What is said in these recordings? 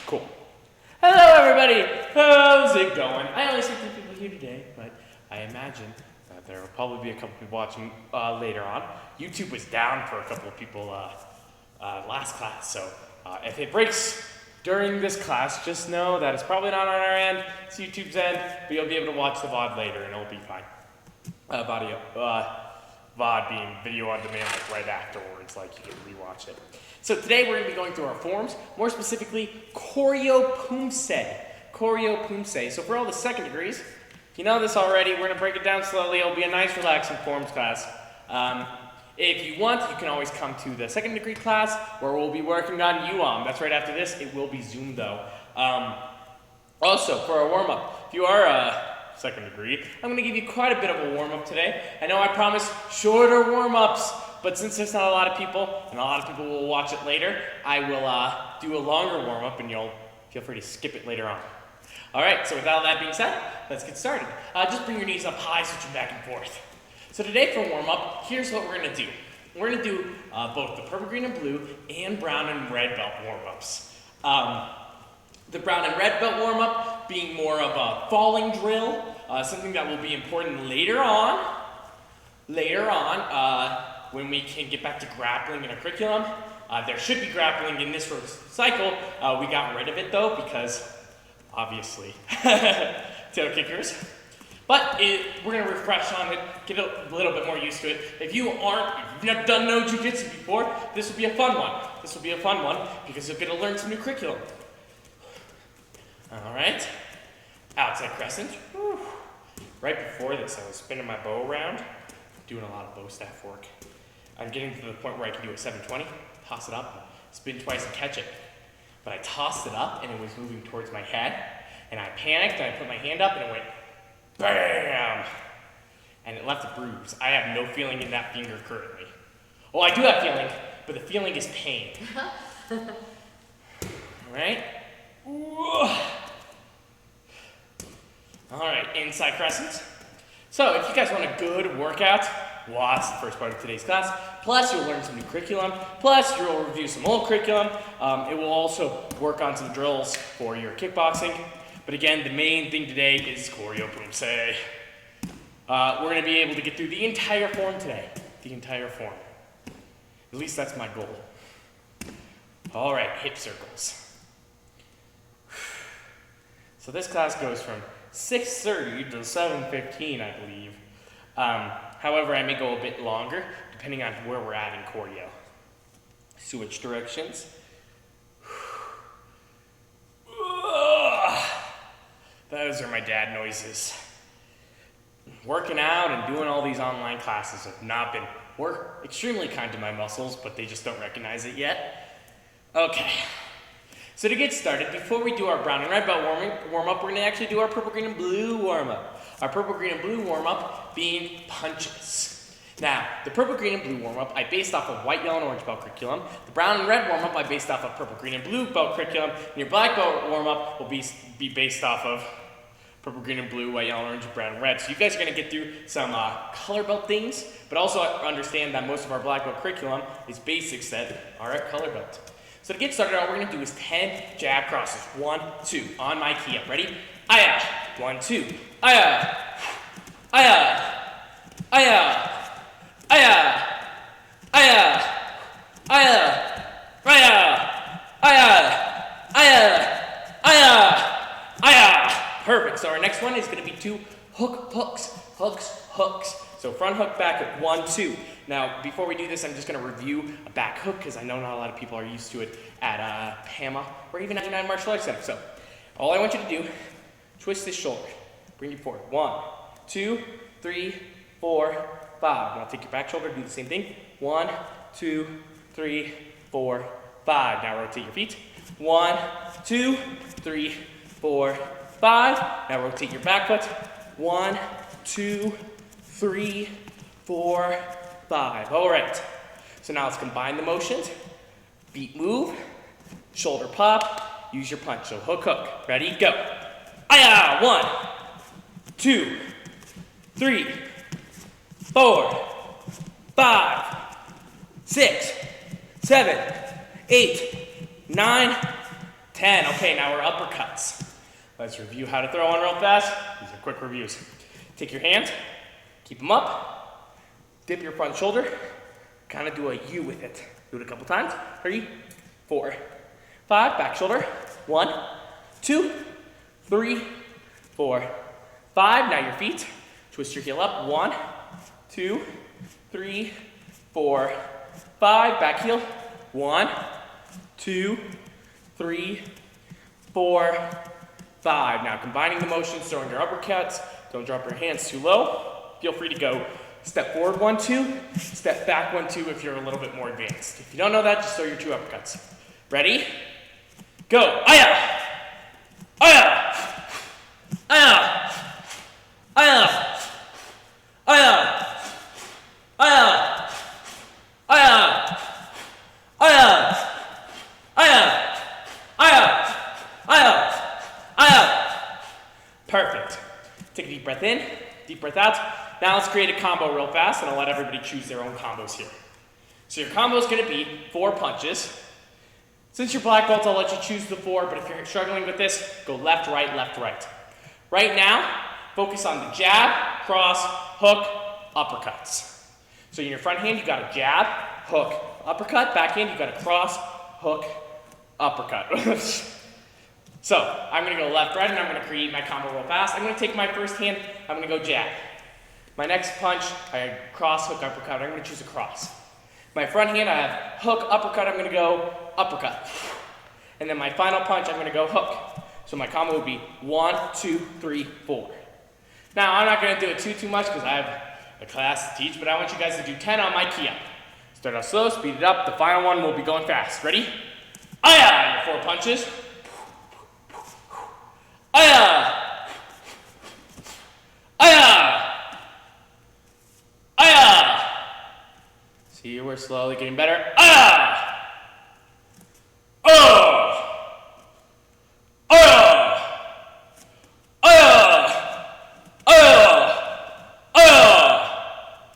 Cool. Hello, everybody. How's it going? I only see 2 people here today, but I imagine that there will probably be a couple people watching later on. YouTube was down for a couple of people last class, so if it breaks during this class, just know that it's probably not on our end, it's YouTube's end, but you'll be able to watch the VOD later and it'll be fine. VOD being video on demand, like right afterwards, like you can rewatch it. So today we're going to be going through our forms, more specifically Choreopumse. Choreopumse. So for all the second degrees, if you know this already, we're going to break it down slowly. It'll be a nice relaxing forms class. If you want, you can always come to the second degree class where we'll be working on UOM. That's right after this. It will be Zoom though. Also, for our warm-up, if you are second degree, I'm going to give you quite a bit of a warm-up today. I know I promised shorter warm-ups, but since there's not a lot of people, and a lot of people will watch it later, I will do a longer warm-up and you'll feel free to skip it later on. Alright, so with all that being said, let's get started. Just bring your knees up high, switching back and forth. So today for warm-up, here's what we're going to do. We're going to do both the purple, green, and blue, and brown and red belt warm-ups. The brown and red belt warm-up being more of a falling drill, something that will be important later on. When we can get back to grappling in a curriculum. There should be grappling in this first cycle. We got rid of it though because, obviously, tail kickers. But we're going to refresh on it, get a little bit more used to it. If you've never done no jiu-jitsu before, this will be a fun one. This will be a fun one because you'll get to learn some new curriculum. All right, outside crescent. Whew. Right before this, I was spinning my bow around, doing a lot of bow staff work. I'm getting to the point where I can do a 720, toss it up, spin twice and catch it. But I tossed it up and it was moving towards my head, and I panicked and I put my hand up and it went BAM! And it left a bruise. I have no feeling in that finger currently. Well, I do have feeling, but the feeling is pain. Alright? Alright, inside crescents. So, if you guys want a good workout, watch the first part of today's class. Plus, you'll learn some new curriculum. Plus, you'll review some old curriculum. It will also work on some drills for your kickboxing. But again, the main thing today is Choreopumse. We're going to be able to get through the entire form today. The entire form. At least that's my goal. Alright, hip circles. So this class goes from 6:30 to 7:15, I believe. However, I may go a bit longer, depending on where we're at in choreo. Switch directions. Those are my dad noises. Working out and doing all these online classes have not been extremely kind to my muscles, but they just don't recognize it yet. Okay. So to get started, before we do our brown and red belt warm-up, we're going to actually do our purple, green, and blue warm-up. Our purple, green, and blue warm-up being punches. Now, the purple, green, and blue warm-up I based off of white, yellow, and orange belt curriculum. The brown and red warm-up I based off of purple, green, and blue belt curriculum. And your black belt warm-up will be based off of purple, green, and blue, white, yellow, orange, brown, and red. So you guys are going to get through some color belt things, but also understand that most of our black belt curriculum is basics that are at color belt. So to get started, all we're going to do is 10 jab crosses. 1, 2. On my key up. Ready? Aya. 1, 2. Aya. Aya. Aya. Aya. Aya. Aya. Aya. Aya. Aya. Aya. Aya. Perfect. So our next one is going to be 2 hooks. Hooks. So front hook, back hook. 1, 2. Now, before we do this, I'm just going to review a back hook because I know not a lot of people are used to it at PAMA or even 99 Martial Arts Center. So, all I want you to do, twist this shoulder. Bring it forward. 1, 2, 3, 4, 5. Now take your back shoulder, do the same thing. 1, 2, 3, 4, 5. Now rotate your feet. 1, 2, 3, 4, 5. Now rotate your back foot. 1, 2, 3, 4, 5. All right. So now let's combine the motions. Feet move, shoulder pop, use your punch. So hook. Ready, go. Aya! 1, 2, 3, 4, 5, 6, 7, 8, 9, 10. Okay, now we're uppercuts. Let's review how to throw on real fast. These are quick reviews. Take your hands, keep them up, dip your front shoulder, kind of do a U with it. Do it a couple times. 3, 4, 5, back shoulder. 1, 2, 3, 4, 5. Now your feet. Twist your heel up. 1, 2, 3, 4, 5. Back heel. 1, 2, 3, 4, 5. Now combining the motions, throwing your uppercuts. Don't drop your hands too low. Feel free to go step forward 1, 2, step back 1, 2 if you're a little bit more advanced. If you don't know that, just throw your 2 uppercuts. Ready? Go. Aya! Aya! Aya! Aya! Aya! Aya! Aya! Aya! Aya! Aya! Aya! Aya! Perfect. Take a deep breath in, deep breath out. Now let's create a combo real fast, and I'll let everybody choose their own combos here. So your combo is going to be 4 punches. Since you're black belts, I'll let you choose the 4, but if you're struggling with this, go left, right, left, right. Right now, focus on the jab, cross, hook, uppercuts. So in your front hand, you got a jab, hook, uppercut. Back hand, you got a cross, hook, uppercut. So I'm going to go left, right, and I'm going to create my combo real fast. I'm going to take my first hand, I'm going to go jab. My next punch, I cross, hook, uppercut. I'm going to choose a cross. My front hand, I have hook, uppercut. I'm going to go uppercut. And then my final punch, I'm going to go hook. So my combo would be 1, 2, 3, 4. Now, I'm not going to do it too much because I have a class to teach, but I want you guys to do 10 on my key up. Start out slow, speed it up. The final one will be going fast. Ready? Aya! Your 4 punches. Aya! Aya! Aya! See, we're slowly getting better. Aya! Oh! Aya! Aya! Aya! Aya!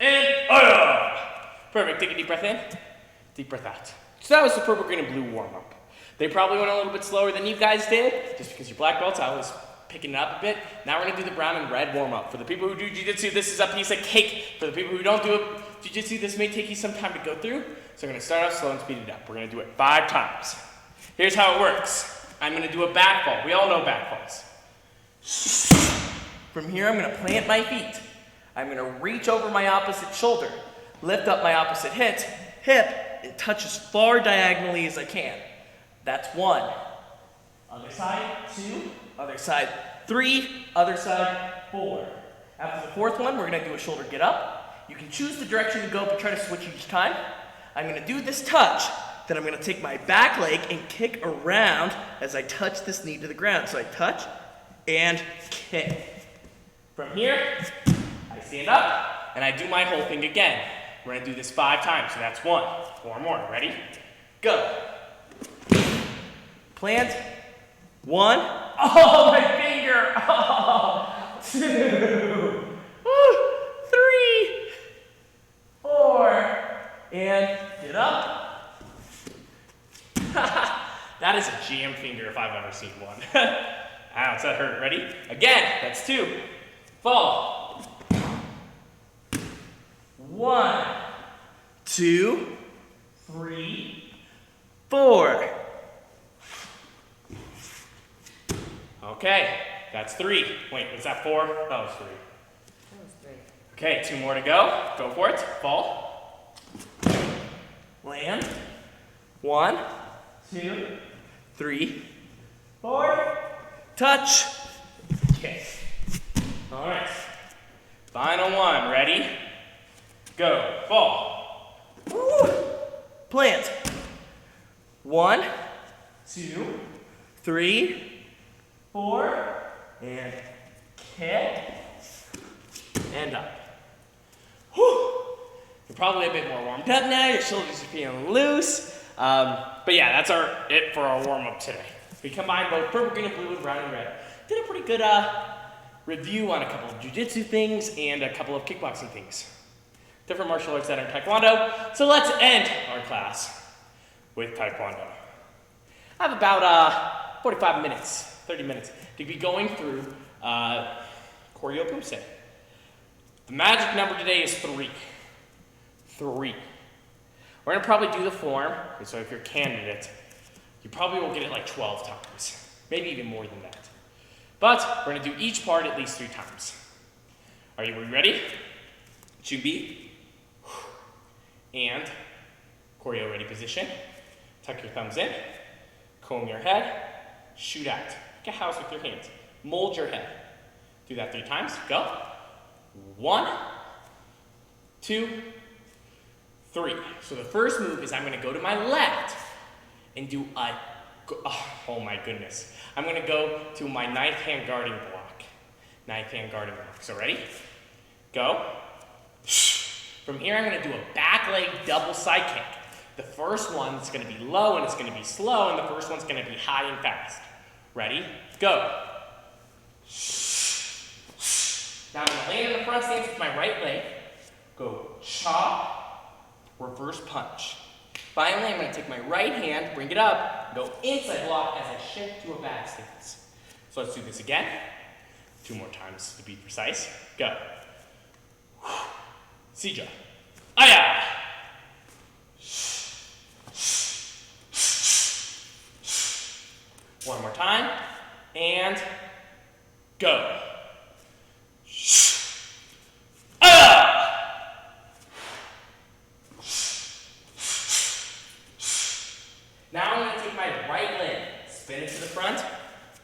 And aya! Perfect. Take a deep breath in, deep breath out. So that was the purple, green, and blue warm-up. They probably went a little bit slower than you guys did, just because you're black belts. I was picking it up a bit. Now we're going to do the brown and red warm-up. For the people who do jiu-jitsu, this is a piece of cake. For the people who don't do jiu-jitsu, this may take you some time to go through. So I'm going to start off slow and speed it up. We're going to do it 5 times. Here's how it works. I'm going to do a back fall. We all know back falls. From here, I'm going to plant my feet. I'm going to reach over my opposite shoulder, lift up my opposite hip, and touch as far diagonally as I can. That's 1. Other side, 2. Other side, 3. Other side, 4. After the 4th one, we're going to do a shoulder get up. You can choose the direction to go, but try to switch each time. I'm going to do this touch. Then I'm going to take my back leg and kick around as I touch this knee to the ground. So I touch and kick. From here, I stand up and I do my whole thing again. We're going to do this 5 times. So that's 1. 4 more. Ready? Go. Plant. 1. Oh, my finger. Oh, 2. 3. 4. And get up. That is a jam finger if I've ever seen one. Ouch, that hurt. Ready? Again. That's 2. Fall. 1, 2, 3, 4. Okay, that's 3. Wait, was that 4? That was 3. That was 3. Okay, 2 more to go. Go for it. Fall. Land. 1, 2, 3, 4. Touch. Okay. All right. Final one. Ready? Go. Fall. Woo. Plant. 1, 2, 3, 4, and kick, and up. Whew. You're probably a bit more warmed up now. Your shoulders are feeling loose. But yeah, that's it for our warm-up today. We combined both purple, green, and blue with brown and red. Did a pretty good review on a couple of jiu-jitsu things and a couple of kickboxing things. Different martial arts that are Taekwondo. So let's end our class with Taekwondo. I have about 45 minutes, 30 minutes to be going through choreo Pumse. The magic number today is 3. 3. We're gonna probably do the form, and so if you're a candidate, you probably will get it like 12 times, maybe even more than that. But we're gonna do each part at least 3 times. Are you ready? Chubi. And choreo ready position. Tuck your thumbs in. Comb your head. Shoot out. Make a house with your hands. Mold your head. Do that 3 times. Go. 1, 2, 3. So the first move is I'm going to go to my left and do a, oh my goodness. I'm going to go to my 9th hand guarding block. 9th hand guarding block. So ready? Go. From here I'm going to do a back leg double side kick. The first one's going to be low and it's going to be slow, and the first one's going to be high and fast. Ready? Go. Now I'm going to land in the front stance with my right leg. Go chop, reverse punch. Finally, I'm going to take my right hand, bring it up, go inside block as I shift to a back stance. So let's do this again. 2 more times to be precise. Go. Sija. Aya. One more time. And go. Now I'm going to take my right leg, spin it to the front,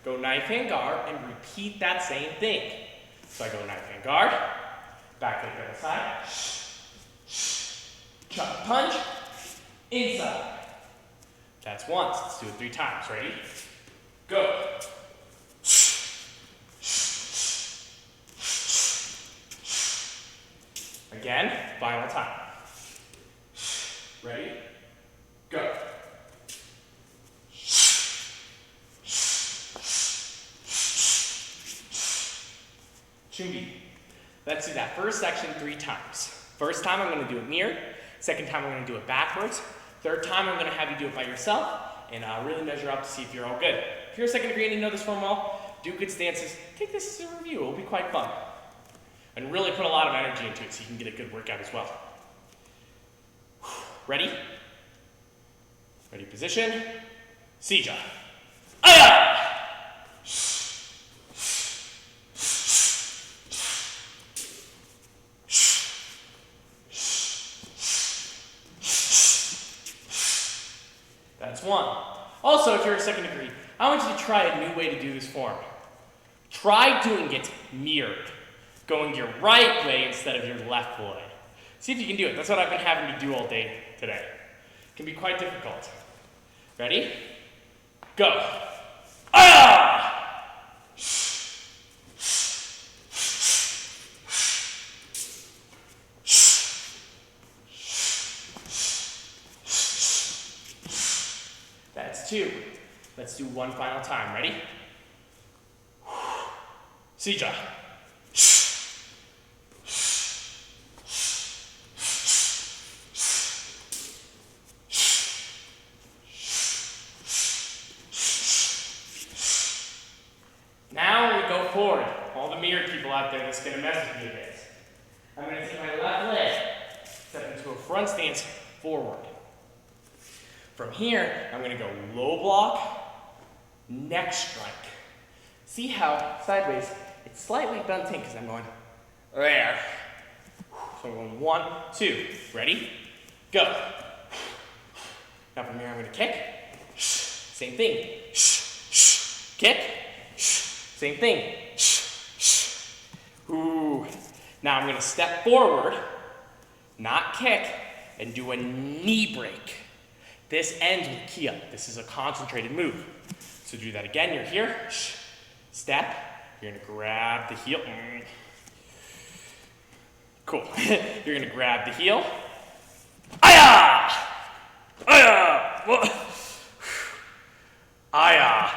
go knife hand guard, and repeat that same thing. So I go knife hand guard, back leg to the side, chop punch, inside. That's once. Let's do it 3 times. Ready? Go. Again, final time. Ready? Go. Chumbi. Let's do that first section 3 times. First time I'm going to do it mirrored. Second time I'm going to do it backwards. Third time I'm going to have you do it by yourself and really measure up to see if you're all good. If you're a second degree and you know this form well, do good stances. Take this as a review. It will be quite fun. And really put a lot of energy into it so you can get a good workout as well. Ready? Ready position. Sija. Aya! That's 1. Also, if you're a second degree, I want you to try a new way to do this form. Try doing it mirrored, going your right way instead of your left way. See if you can do it. That's what I've been having to do all day today. It can be quite difficult. Ready? Go. Ah! That's 2. Let's do 1 final time. Ready? Sija. Now we go forward. All the mirrored people out there that's going to mess with me a bit. I'm going to take my left leg, step into a front stance, forward. From here, I'm going to go low block, neck strike. See how sideways it's slightly bending because I'm going there. So I'm going 1, 2. Ready? Go. Now from here, I'm going to kick. Same thing. Kick. Same thing. Ooh. Now I'm going to step forward, not kick, and do a knee break. This ends with Kia. This is a concentrated move. So do that again. You're here. Step. You're going to grab the heel. Cool. You're going to grab the heel. Aya! Aya! Aya!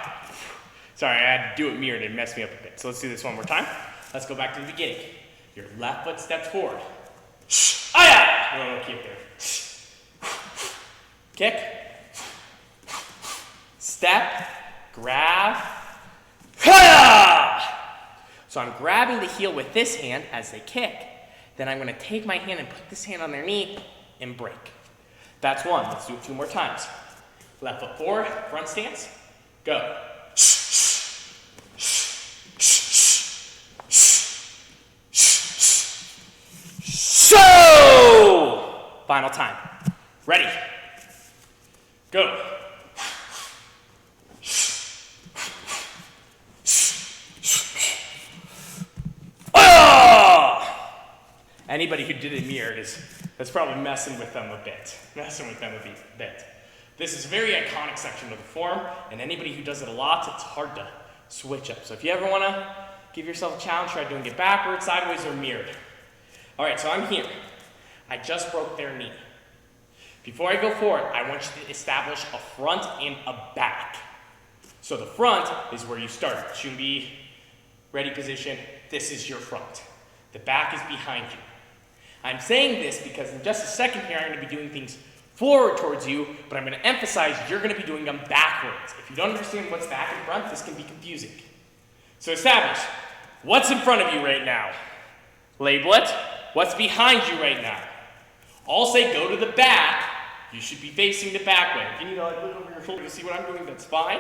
Sorry, I had to do it mirrored and it messed me up a bit. So let's do this one more time. Let's go back to the beginning. Your left foot steps forward. Aya! No, keep there. Kick. step, grab, ha! So I'm grabbing the heel with this hand as they kick. Then I'm going to take my hand and put this hand on their knee and break. That's one. Let's do it 2 more times. Left foot forward, front stance, go. So, final time. Ready, go. Anybody who did it mirrored that's probably messing with them a bit. This is a very iconic section of the form, and anybody who does it a lot, it's hard to switch up. So if you ever want to give yourself a challenge, try doing it backwards, sideways, or mirrored. All right, so I'm here. I just broke their knee. Before I go forward, I want you to establish a front and a back. So the front is where you start. Shouldn't be ready position. This is your front. The back is behind you. I'm saying this because in just a second here, I'm going to be doing things forward towards you, but I'm going to emphasize you're going to be doing them backwards. If you don't understand what's back and front, this can be confusing. So establish what's in front of you right now. Label it. What's behind you right now? I'll say go to the back. You should be facing the back way. If you need to look over your shoulder to see what I'm doing, that's fine.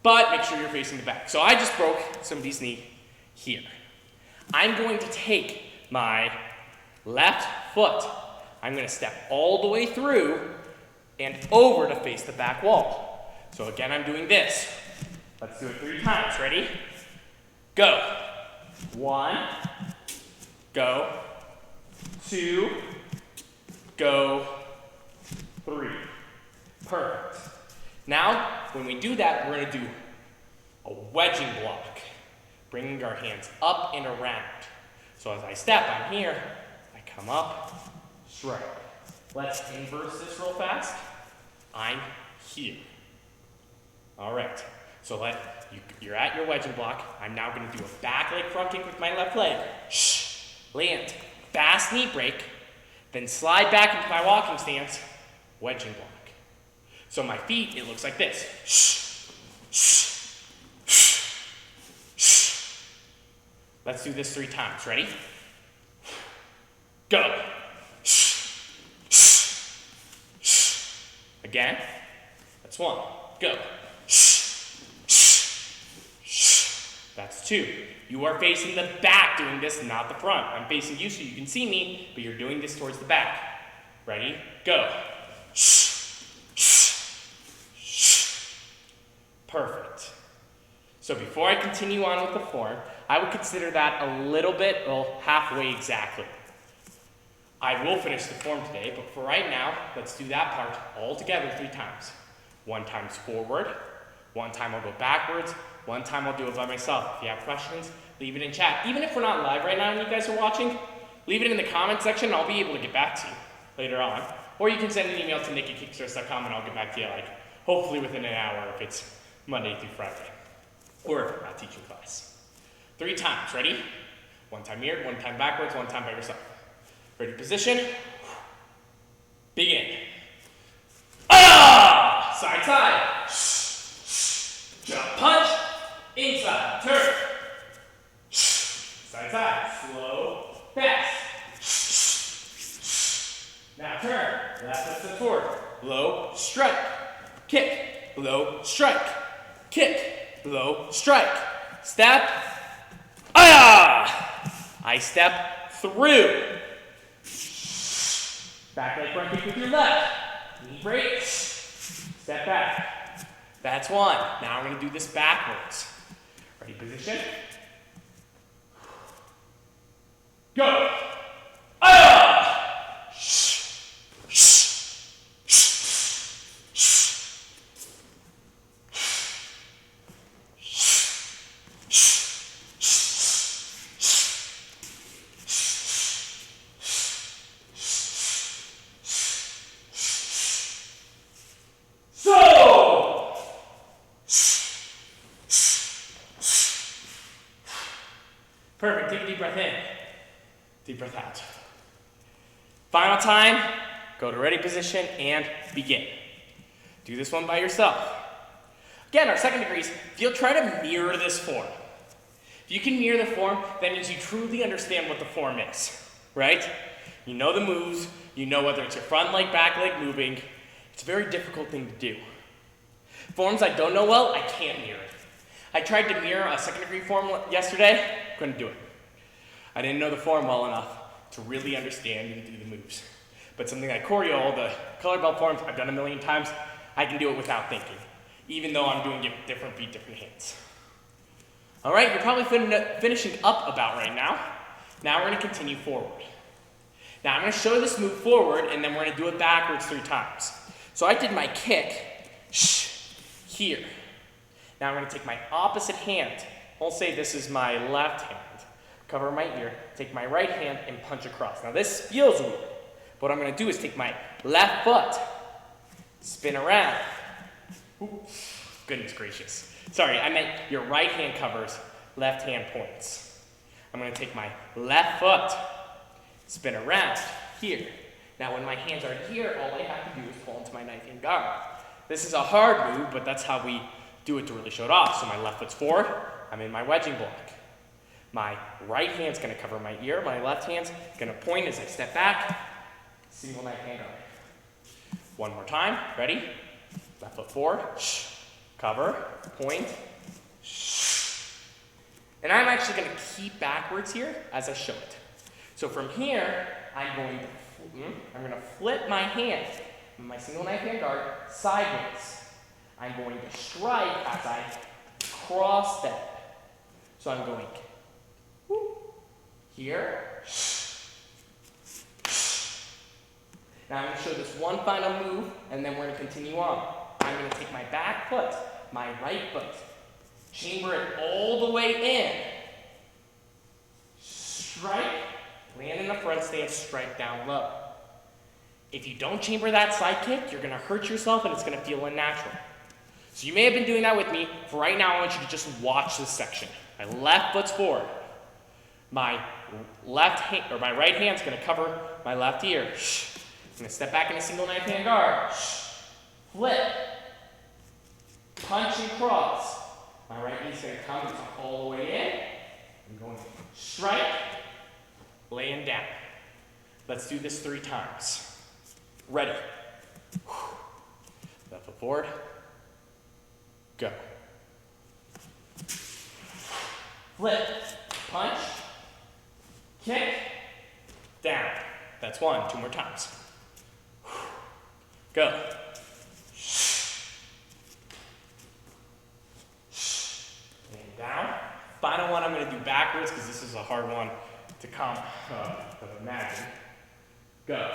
But make sure you're facing the back. So I just broke somebody's knee here. I'm going to take my left foot. I'm going to step all the way through and over to face the back wall. So again, I'm doing this. Let's do it 3 times. Ready? Go. 1. Go. 2. Go. 3. Perfect. Now, when we do that, we're going to do a wedging block, bringing our hands up and around. So as I step, I'm here, I come up, strike. Let's inverse this real fast. I'm here. All right, so you're at your wedging block. I'm now going to do a back leg front kick with my left leg. Land, fast knee break, then slide back into my walking stance, wedging block. So my feet, it looks like this. Let's do this 3 times. Ready? Go. Again. That's 1. Go. That's 2. You are facing the back doing this, not the front. I'm facing you so you can see me, but you're doing this towards the back. Ready? Go. Perfect. So before I continue on with the form, I would consider that a little bit, well, halfway exactly. I will finish the form today, but for right now, let's do that part all together 3 times. 1 time forward, 1 time I'll go backwards, 1 time I'll do it by myself. If you have questions, leave it in chat. Even if we're not live right now and you guys are watching, leave it in the comment section and I'll be able to get back to you later on. Or you can send an email to nick@kickstars.com and I'll get back to you hopefully within an hour if it's Monday through Friday. Or if we're not teaching class. 3 times, ready? 1 time mirrored, 1 time backwards, 1 time by yourself. Ready, position. Begin. Ah! Side, side. Jump, punch. Inside, turn. Side, side. Slow, fast. Now turn. Left foot forward. Low, strike. Kick. Low, strike. Kick. Low, strike. Step. Ah! I step through. Back leg front kick with your left. Knee break. Step back. That's 1. Now I'm going to do this backwards. Ready, position. Go. Ah! Perfect. Take a deep breath in. Deep breath out. Final time, go to ready position and begin. Do this one by yourself. Again, our second degree is if you'll try to mirror this form. If you can mirror the form, that means you truly understand what the form is, right? You know the moves, you know whether it's your front leg, back leg moving. It's a very difficult thing to do. Forms I don't know well, I can't mirror. I tried to mirror a second degree form yesterday, couldn't do it. I didn't know the form well enough to really understand and do the moves. But something like choreo, the color belt forms, I've done a million times, I can do it without thinking, even though I'm doing it with different feet, different hands. All right, you're probably finishing up about right now. Now we're gonna continue forward. Now I'm gonna show this move forward, and then we're gonna do it backwards 3 times. So I did my kick, here. Now I'm gonna take my opposite hand. We'll say this is my left hand. Cover my ear, take my right hand and punch across. Now this feels weird. What I'm gonna do is take my left foot, spin around. Ooh, goodness gracious. Sorry, I meant your right hand covers, left hand points. I'm gonna take my left foot, spin around here. Now when my hands are here, all I have to do is pull into my knife hand guard. This is a hard move, but that's how we do it to really show it off. So my left foot's forward, I'm in my wedging block. My right hand's gonna cover my ear, my left hand's gonna point as I step back, single knife hand guard. One more time, ready? Left foot forward, cover, point, and I'm actually gonna keep backwards here as I show it. So from here, I'm gonna flip my hand, my single knife hand guard, sideways. I'm going to strike as I cross step. So I'm going here. Now I'm going to show this one final move, and then we're going to continue on. I'm going to take my back foot, my right foot, chamber it all the way in, strike, land in the front stance, strike down low. If you don't chamber that side kick, you're going to hurt yourself and it's going to feel unnatural. So you may have been doing that with me. For right now, I want you to just watch this section. My left foot's forward. My right hand's going to cover my left ear. I'm going to step back in a single knife hand guard. Flip. Punch and cross. My right knee's going to come and tuck all the way in. I'm going to strike, laying down. Let's do this 3 times. Ready. Left foot forward. Go. Flip. Punch. Kick. Down. That's 1. 2 more times. Go. And down. Final one I'm going to do backwards because this is a hard one to imagine. Go.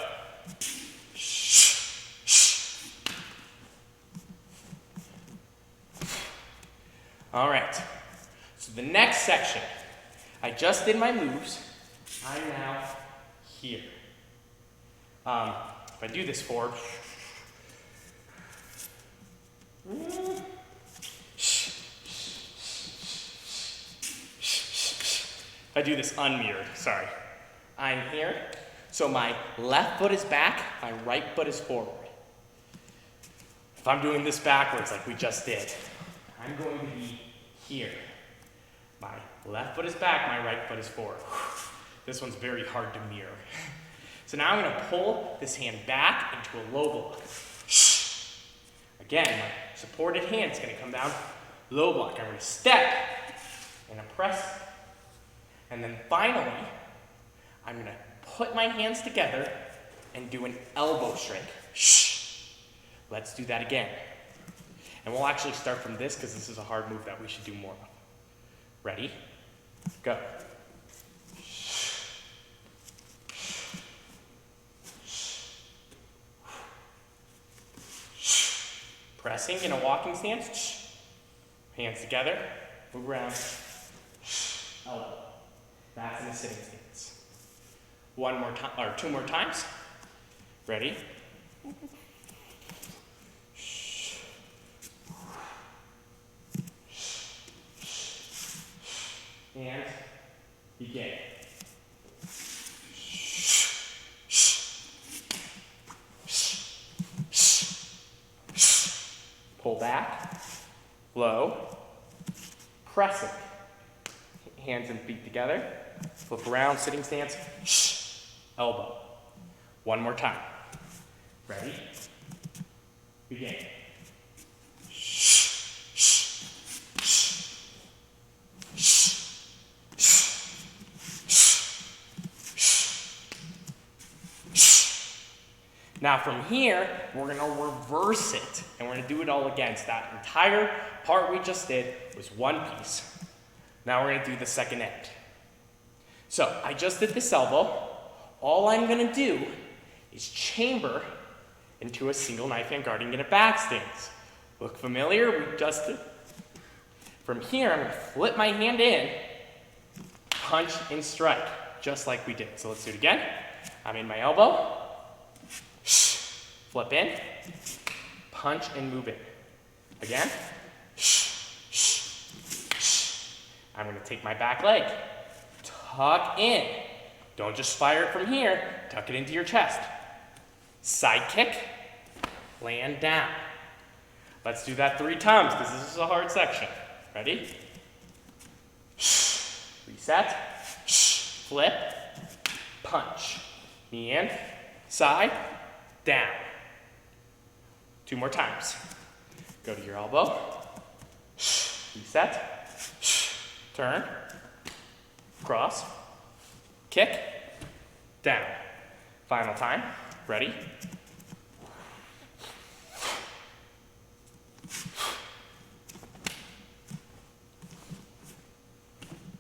All right. So the next section, I just did my moves. I'm now here. If I do this forward, if I do this unmirrored, sorry. I'm here. So my left foot is back, my right foot is forward. If I'm doing this backwards like we just did, I'm going to be here. My left foot is back, my right foot is forward. This one's very hard to mirror. So now I'm going to pull this hand back into a low block. Again, my supported hand is going to come down, low block. I'm going to step and press. And then finally, I'm going to put my hands together and do an elbow strike. Let's do that again. And we'll actually start from this because this is a hard move that we should do more of. Ready? Go. Pressing in a walking stance. Hands together. Move around. Elbow. That's in a sitting stance. 1 more time, or 2 more times. Ready? And begin. Pull back, low, pressing. Hands and feet together. Flip around, sitting stance. Elbow. One more time. Ready? Begin. Now from here, we're going to reverse it, and we're going to do it all again. So that entire part we just did was one piece. Now we're going to do the second end. So I just did this elbow. All I'm going to do is chamber into a single knife hand guard and get a back stance. Look familiar? We just did. From here, I'm going to flip my hand in, punch and strike, just like we did. So let's do it again. I'm in my elbow. Flip in, punch and move in. Again. I'm going to take my back leg, tuck in. Don't just fire it from here, tuck it into your chest. Side kick, land down. Let's do that 3 times because this is a hard section. Ready? Reset, flip, punch. Knee in, side, down. 2 more times. Go to your elbow. Reset. Turn. Cross. Kick. Down. Final time. Ready?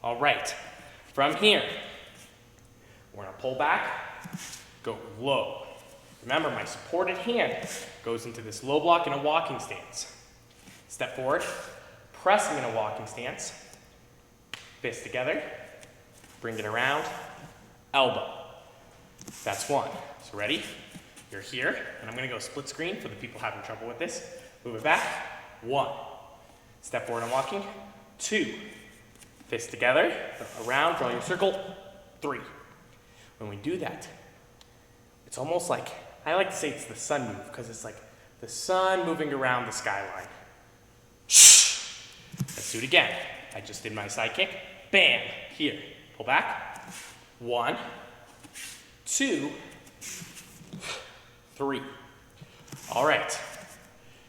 All right. From here, we're going to pull back, go low. Remember, my supported hand goes into this low block in a walking stance. Step forward, pressing in a walking stance. Fists together, bring it around, elbow. That's 1. So ready? You're here, and I'm going to go split screen for the people having trouble with this. Move it back. 1. Step forward and walking. 2. Fists together, around, draw your circle. 3. When we do that, it's almost like, I like to say it's the sun move, because it's like the sun moving around the skyline. Let's do it again. I just did my side kick. Bam! Here. Pull back. 1, 2, 3. All right.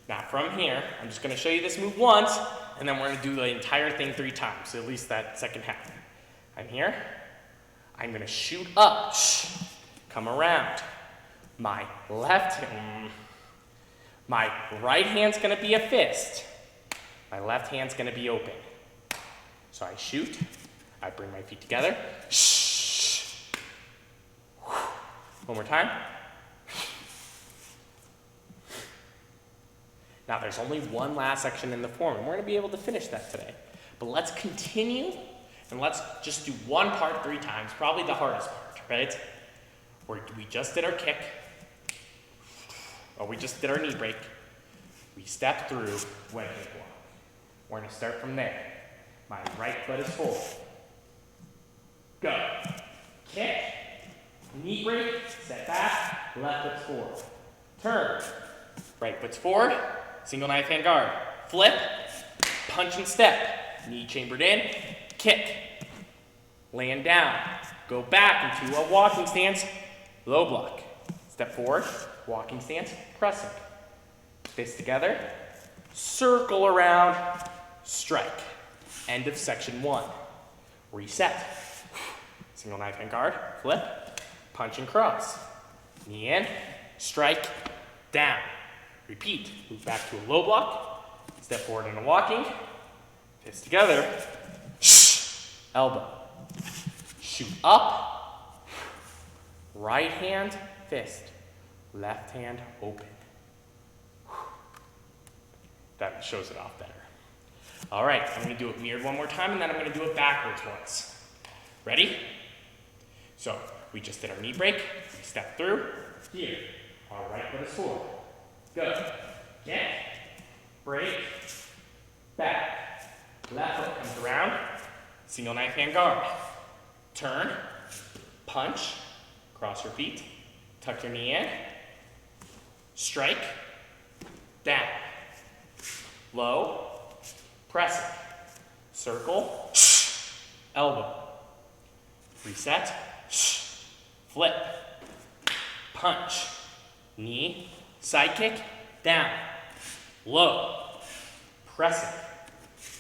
Now from here, I'm just going to show you this move once, and then we're going to do the entire thing 3 times, so at least that second half. I'm here. I'm going to shoot up. Come around. My right hand's going to be a fist. My left hand's going to be open. So I shoot. I bring my feet together. One more time. Now there's only one last section in the form, and we're going to be able to finish that today. But let's continue, and let's just do one part 3 times, probably the hardest part, right? Where we just did our kick, or we just did our knee break. We step through wedge block. We're going to start from there. My right foot is forward. Go. Kick. Knee break. Step back. Left foot's forward. Turn. Right foot's forward. Single knife hand guard. Flip. Punch and step. Knee chambered in. Kick. Land down. Go back into a walking stance. Low block. Step forward. Walking stance. Pressing. Fists together. Circle around. Strike. End of section 1. Reset. Single knife hand guard. Flip. Punch and cross. Knee in. Strike. Down. Repeat. Move back to a low block. Step forward in a walking. Fists together. Elbow. Shoot up. Right hand, fist. Left hand, open. That shows it off better. All right, I'm going to do it mirrored one more time, and then I'm going to do it backwards once. Ready? So, we just did our knee break. We step through. Here. Our right foot is forward. Go. Kick. Break. Back. Left foot comes around. Single knife hand guard. Turn. Punch. Cross your feet. Tuck your knee in. Strike. Down. Low. pressing, circle, elbow, reset, flip, punch, knee, side kick, down, low, pressing,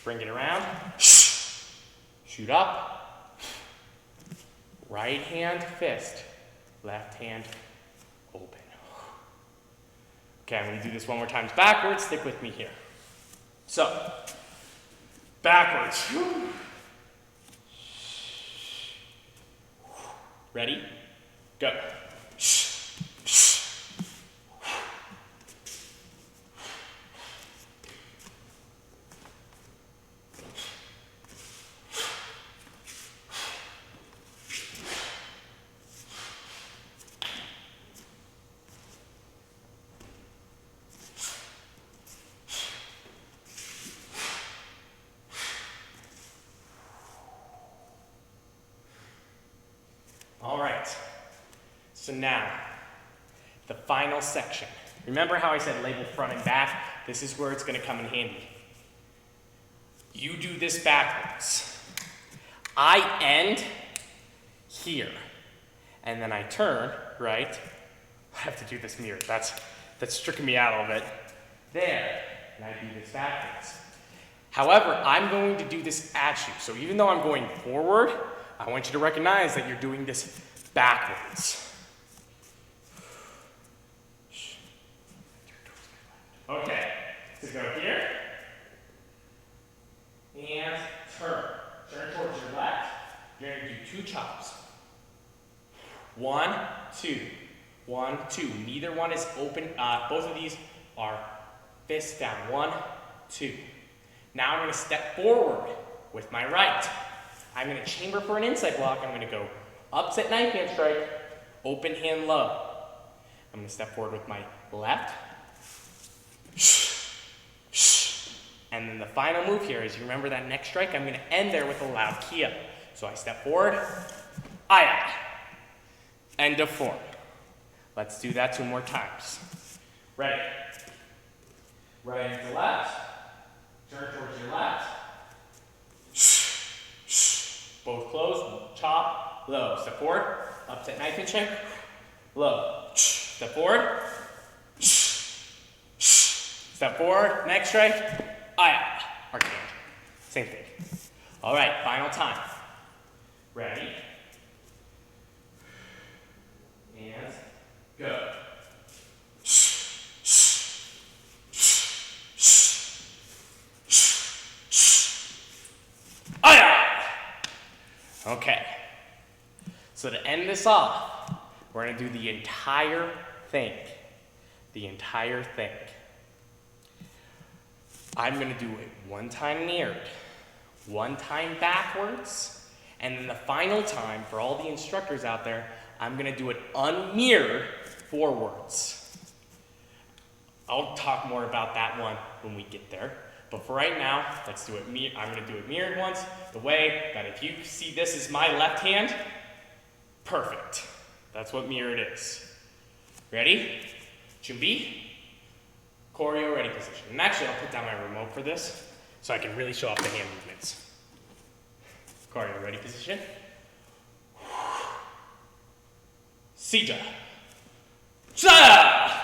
bring it around, shoot up, right hand fist, left hand open. Okay, I'm going to do this one more time backwards. Stick with me here. So, backwards. Ready? Go. All right, so now, the final section. Remember how I said label front and back? This is where it's gonna come in handy. You do this backwards. I end here, and then I turn, right? I have to do this mirror, that's tricking me out a little bit. There, and I do this backwards. However, I'm going to do this at you, so even though I'm going forward, I want you to recognize that you're doing this backwards. Okay, so go here, and turn. Turn towards your left. You're going to do 2 chops. 1, 2. 1, 2. Neither one is open. Both of these are fists down. 1, 2. Now I'm going to step forward with my right. I'm going to chamber for an inside block. I'm going to go upset knife hand strike, open hand low. I'm going to step forward with my left. And then the final move here is, you remember that next strike? I'm going to end there with a loud kia. So I step forward, aya, end of form. Let's do that 2 more times. Ready? Right hand to left, turn towards your left. Both close, chop, low. Step forward, upset knife and check, low. Step forward. Step forward, next strike, aya, arc hand. Same thing. All right, final time. Ready? And go. Okay, so to end this off, we're going to do the entire thing. The entire thing. I'm going to do it 1 time mirrored, 1 time backwards, and then the final time, for all the instructors out there, I'm going to do it unmirrored forwards. I'll talk more about that one when we get there. But for right now, let's do it. I'm going to do it mirrored once, the way that if you see this as my left hand, perfect. That's what mirrored is. Ready? 준비. Choreo ready position. And actually, I'll put down my remote for this so I can really show off the hand movements. Choreo ready position. Sija. Cha!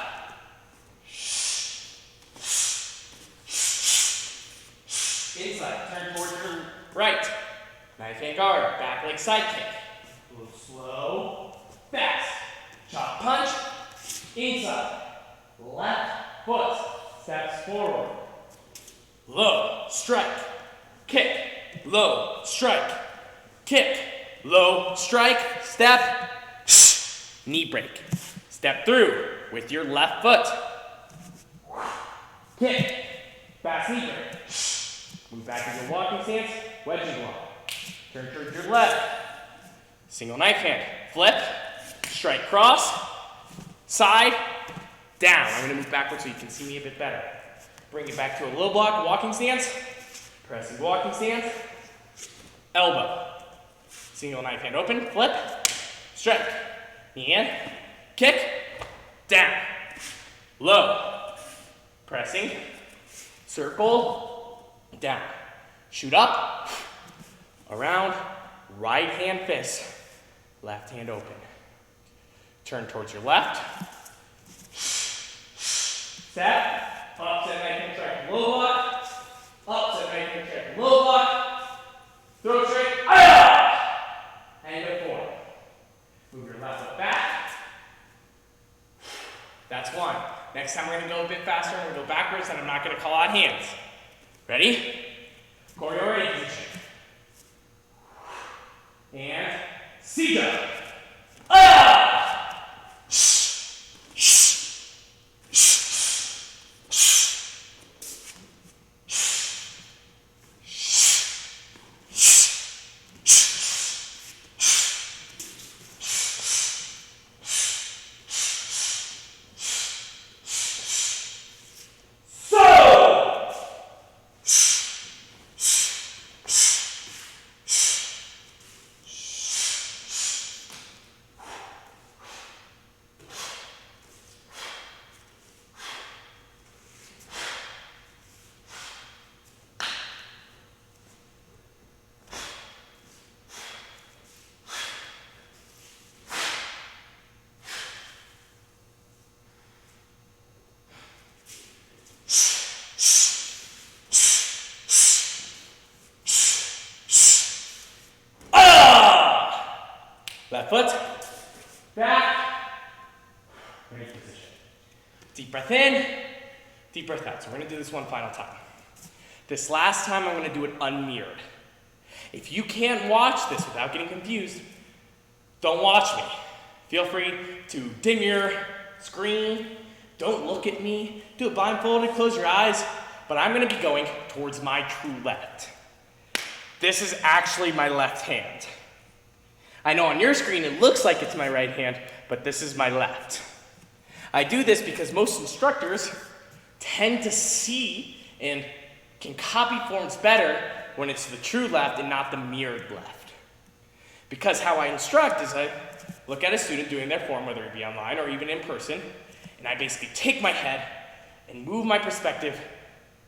Inside, turn towards your right. Knife hand guard, back leg side kick. A little slow, fast. Chop punch, inside. Left foot steps forward. Low, strike, kick, low, strike, kick, low, strike, step, knee break. Step through with your left foot. Kick, fast knee break. Move back into walking stance, wedgie block. Turn towards your left. Single knife hand. Flip, strike cross, side, down. I'm going to move backwards so you can see me a bit better. Bring it back to a low block, walking stance. Pressing walking stance. Elbow. Single knife hand open, flip, strike. Knee hand, kick, down. Low. Pressing, circle, down. Shoot up, around, right hand fist, left hand open. Turn towards your left. Step, up, set, right hand strike, low block. Up, set, right hand strike, low block. Throw straight, and go forward. Move your left foot back. That's one. Next time we're going to go a bit faster. We're going to go backwards, and I'm not going to call out hands. Ready? Choreo ready position. And Sita. Left foot, back, ready position. Deep breath in, deep breath out. So we're gonna do this one final time. This last time I'm gonna do it unmirrored. If you can't watch this without getting confused, don't watch me. Feel free to dim your screen, don't look at me, do it blindfolded, close your eyes, but I'm gonna be going towards my true left. This is actually my left hand. I know on your screen it looks like it's my right hand, but this is my left. I do this because most instructors tend to see and can copy forms better when it's the true left and not the mirrored left. Because how I instruct is I look at a student doing their form, whether it be online or even in person, and I basically take my head and move my perspective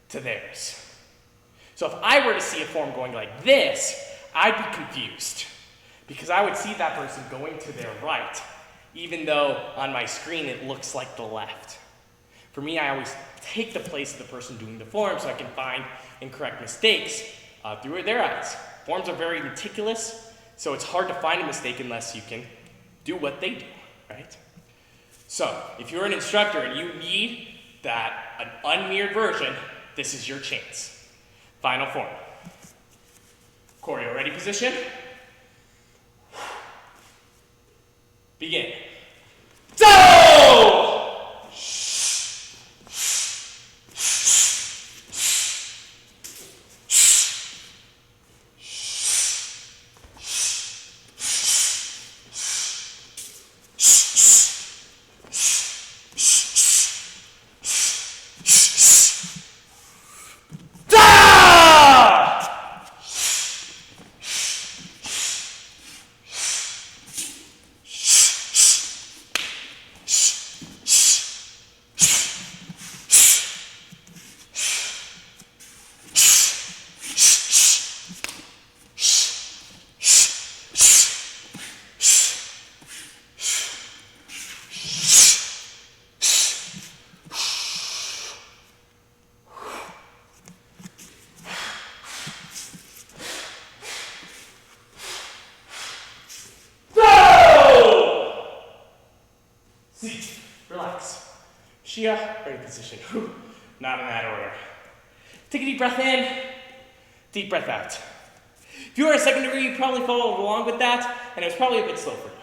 to theirs. So if I were to see a form going like this, I'd be confused. Because I would see that person going to their right, even though on my screen it looks like the left. For me, I always take the place of the person doing the form so I can find and correct mistakes through their eyes. Forms are very meticulous, so it's hard to find a mistake unless you can do what they do, right? So, if you're an instructor and you need an unmirrored version, this is your chance. Final form. Choreo ready position. Begin. Go! Relax. Shia, ready position. Not in that order. Take a deep breath in, deep breath out. If you are a second degree, you probably followed along with that, and it was probably a bit slow for you.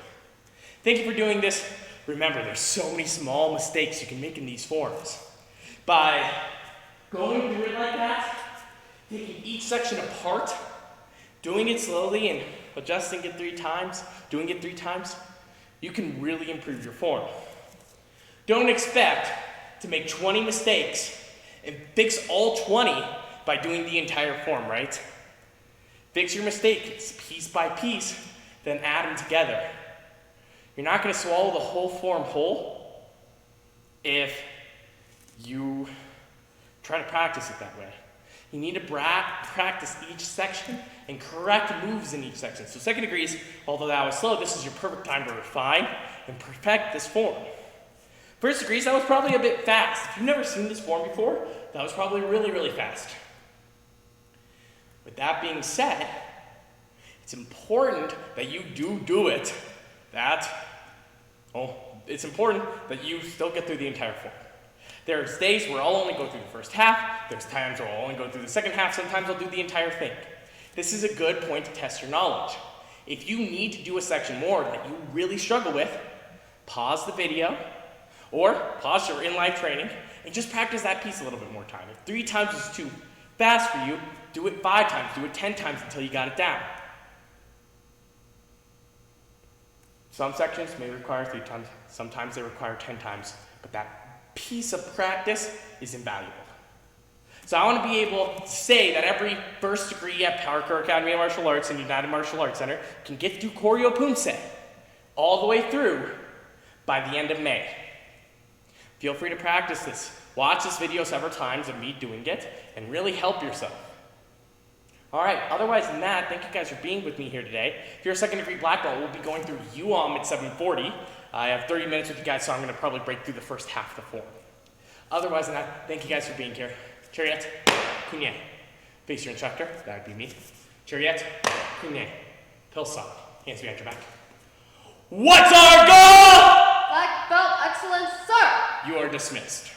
Thank you for doing this. Remember, there's so many small mistakes you can make in these forms. By going through it like that, taking each section apart, doing it slowly and adjusting it 3 times, doing it 3 times, you can really improve your form. Don't expect to make 20 mistakes and fix all 20 by doing the entire form, right? Fix your mistakes piece by piece, then add them together. You're not going to swallow the whole form whole if you try to practice it that way. You need to practice each section and correct moves in each section. So second degrees, although that was slow, this is your perfect time to refine and perfect this form. First degrees, that was probably a bit fast. If you've never seen this form before, that was probably really, really fast. With that being said, it's important that you do it. It's important that you still get through the entire form. There's days where I'll only go through the first half. There's times where I'll only go through the second half. Sometimes I'll do the entire thing. This is a good point to test your knowledge. If you need to do a section more that you really struggle with, pause the video or pause your in-life training and just practice that piece a little bit more time. If 3 times is too fast for you, do it 5 times, do it 10 times until you got it down. Some sections may require 3 times, sometimes they require 10 times, but that piece of practice is invaluable. So I want to be able to say that every first degree at Parker Academy of Martial Arts and United Martial Arts Center can get through Koryo Punse all the way through by the end of May. Feel free to practice this. Watch this video several times of me doing it and really help yourself. All right, otherwise than that, thank you guys for being with me here today. If you're a second degree black belt, we'll be going through UOM at 7:40. I have 30 minutes with you guys, so I'm going to probably break through the first half of the form. Otherwise than that, thank you guys for being here. Chariot, kunye. Face your instructor, that would be me. Chariot, kunye. Pilsong, hands behind your back. What's our goal? Black belt excellence, sir! You are dismissed.